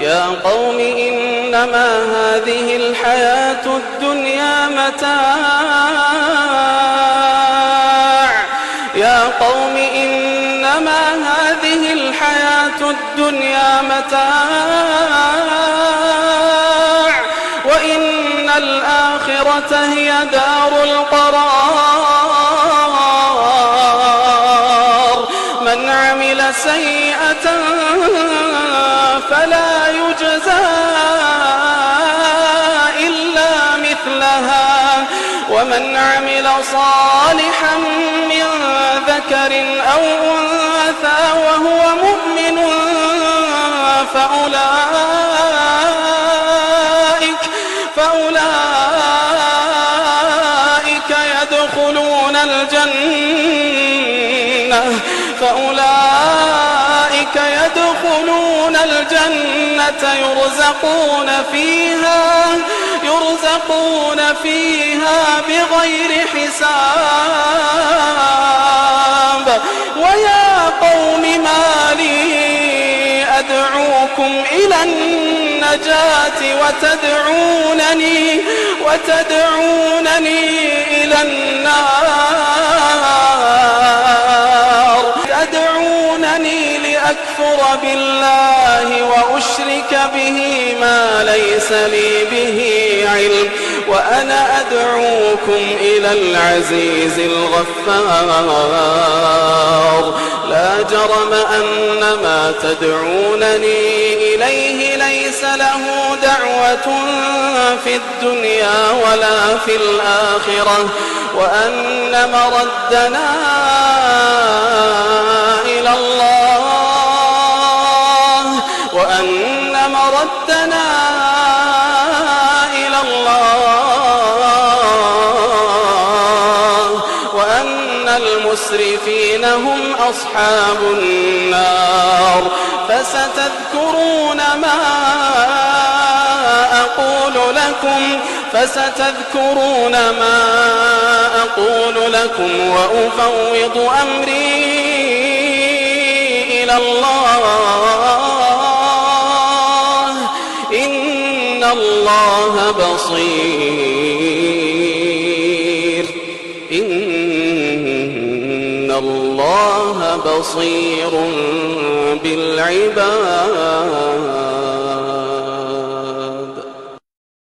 يا قوم إنما هذه الحياة الدنيا متاع يا قوم إنما هذه الحياة الدنيا متاع وإن الآخرة هي دار القرار من عمل سيئة فلا يجزى إلا مثلها ومن عمل صالحا من ذكر أو أنثى وهو مؤمن فأولئك يدخلون الجنة يرزقون فيها بغير حساب ويا قوم ما لي أدعوكم إلى النجاة وتدعونني إلى النار تدعونني لأكفر بالله وأشرك به ما ليس لي به علم وأنا أدعوكم إلى العزيز الغفار لا جرم أن ما تدعونني إليه ليس له دعوة في الدنيا ولا في الآخرة وأن مردنا إلى الله وأن المسرفين هم أصحاب النار فستذكرون ما أقول لكم وأفوض أمري إلى الله إن الله بصير بالعباد.